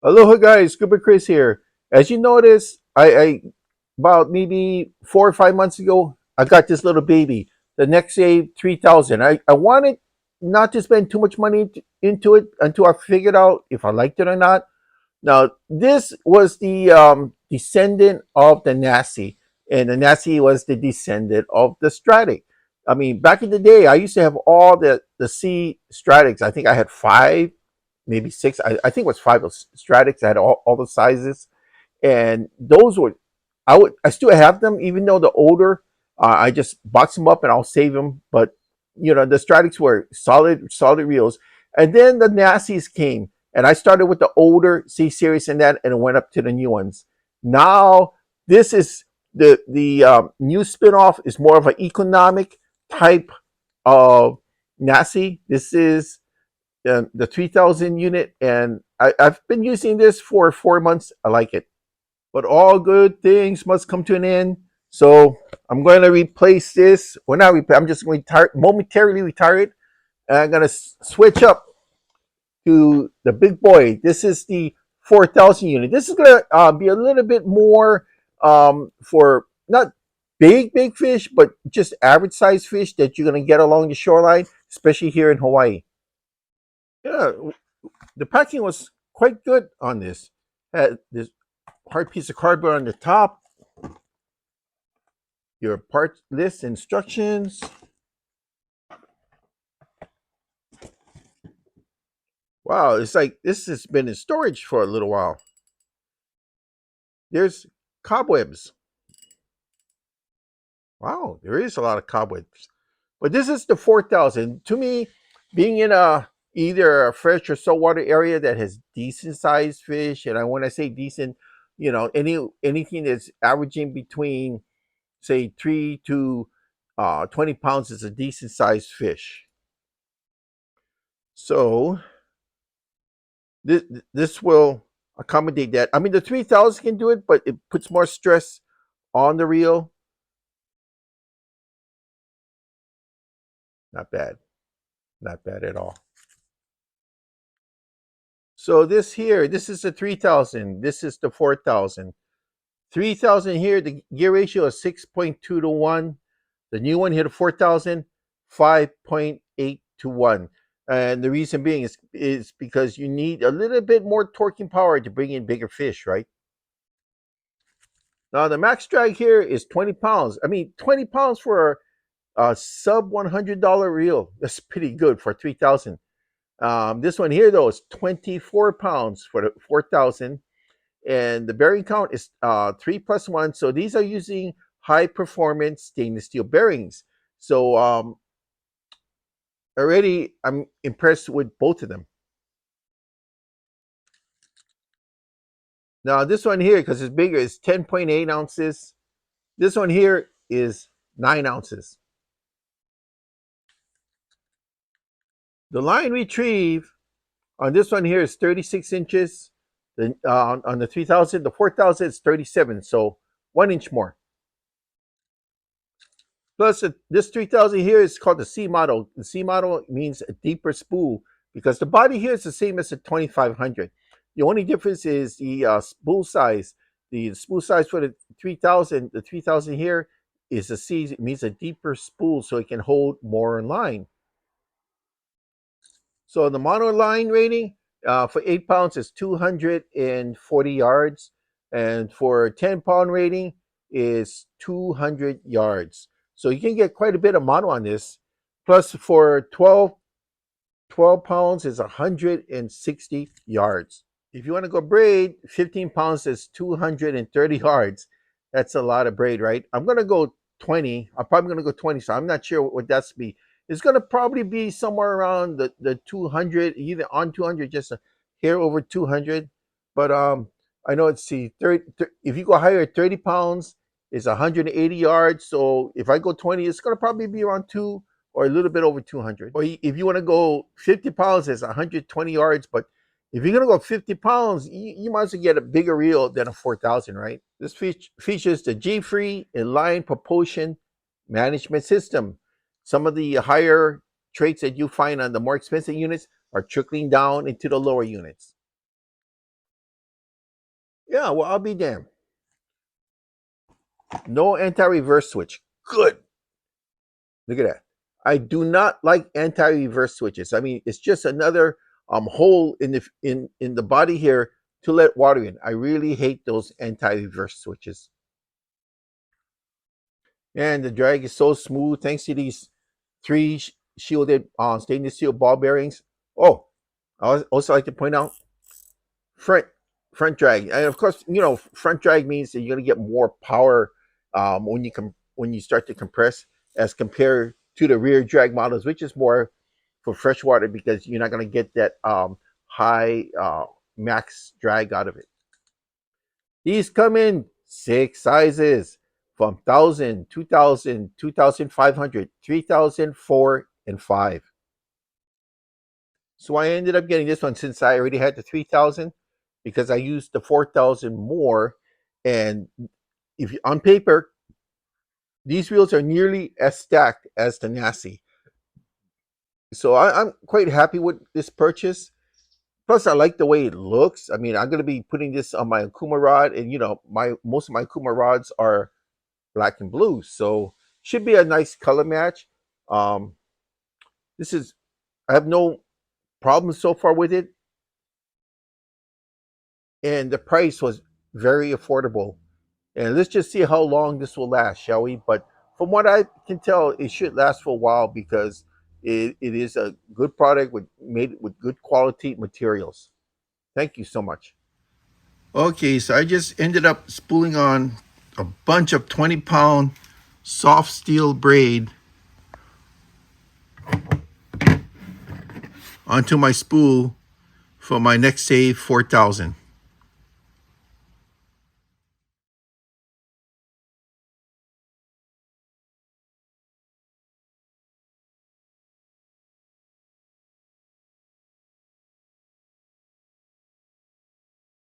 Aloha guys, Scuba Chris here. As you notice, I about maybe 4 or 5 months ago, I got this little baby, the Nexave 3000. I wanted not to spend too much money into it until I figured out if I liked it or not. Now, this was the descendant of the NASCI, and the NASCI was the descendant of the Stratic. I mean, back in the day, I used to have all the C Stratics. I think I had five, maybe six. I think it was five of Stratics. I had all the sizes, and those were I still have them, even though the older. I just box them up and I'll save them. But the Stratics were solid reels, and then the NASCIs came, and I started with the older C series and that, and it went up to the new ones. Now this is the new spinoff is more of an economic type of NASCI. This is the 3000 unit, and I've been using this for 4 months. I like it, but all good things must come to an end. So I'm going to replace this. Well, not replace. I'm just going to momentarily retire it, and I'm going to switch up to the big boy. This is the 4000 unit. This is going to be a little bit more for not big fish, but just average size fish that you're going to get along the shoreline, especially here in Hawaii. Yeah, the packing was quite good on this. Had this hard piece of cardboard on the top, your part list instructions. Wow, it's like this has been in storage for a little while. There's cobwebs. Wow, there is a lot of cobwebs. But this is the 4000. To me, being in either a fresh or saltwater area that has decent sized fish, and when I say decent, anything that's averaging between say 3 to 20 pounds is a decent sized fish. So this will accommodate that. I mean, the 3000 can do it, but it puts more stress on the reel. Not bad. Not bad at all. So this is the 3000. This is the 4000. 3000 here, the gear ratio is 6.2 to 1. The new one here, the 4000, 5.8 to 1. And the reason being is because you need a little bit more torquing power to bring in bigger fish, right? Now, the max drag here is 20 pounds. I mean, 20 pounds for a sub $100 reel. That's pretty good for 3000. This one here, though, is 24 pounds for the 4000. And the bearing count is 3 plus 1. So these are using high performance stainless steel bearings. So already I'm impressed with both of them. Now this one here, because it's bigger, is 10.8 ounces. This one here is 9 ounces. The line retrieve on this one here is 36 inches. On the 3000, the 4000 is 37, so 1 inch more. Plus, this 3000 here is called the C model. The C model means a deeper spool because the body here is the same as the 2500. The only difference is the spool size. The spool size for the 3000 here is a C. It means a deeper spool so it can hold more line. So the mono line rating for 8 pounds is 240 yards, and for 10-pound rating is 200 yards. So you can get quite a bit of mono on this. Plus for 12 pounds is 160 yards. If you want to go braid, 15 pounds is 230 yards. That's a lot of braid, right? I'm going to go 20. I'm probably going to go 20, so I'm not sure what that's be. It's going to probably be somewhere around the 200, either on 200, just a hair over 200. But I know it's see 30, if you go higher, 30 pounds is 180 yards. So if I go 20, it's going to probably be around 2 or a little bit over 200. Or if you want to go 50 pounds, it's 120 yards. But if you're going to go 50 pounds, you might as well get a bigger reel than a 4000, right? This features the G-Free Line Propulsion Management System. Some of the higher traits that you find on the more expensive units are trickling down into the lower units. Yeah, well, I'll be damned. No anti-reverse switch. Good. Look at that. I do not like anti-reverse switches. I mean, it's just another hole in the body here to let water in. I really hate those anti-reverse switches. And the drag is so smooth thanks to these three shielded stainless steel ball bearings. Oh, I also like to point out front front drag, and of course, front drag means that you're going to get more power when you start to compress as compared to the rear drag models, which is more for freshwater because you're not going to get that high max drag out of it. These come in 6 sizes from 1,000, 2,000, 2,500, 3,000, 4, and 5. So I ended up getting this one since I already had the 3,000 because I used the 4,000 more. And if you, on paper, these wheels are nearly as stacked as the NASCI. So I'm quite happy with this purchase. Plus, I like the way it looks. I mean, I'm going to be putting this on my Akuma rod, and my most of my Akuma rods are black and blue, so should be a nice color match. Um, this is I have no problems so far with it, and the price was very affordable. And let's just see how long this will last, shall we? But from what I can tell, it should last for a while because it is a good product made with good quality materials. Thank you so much. Okay, so I just ended up spooling on a bunch of 20-pound soft steel braid onto my spool for my Nexave 4000.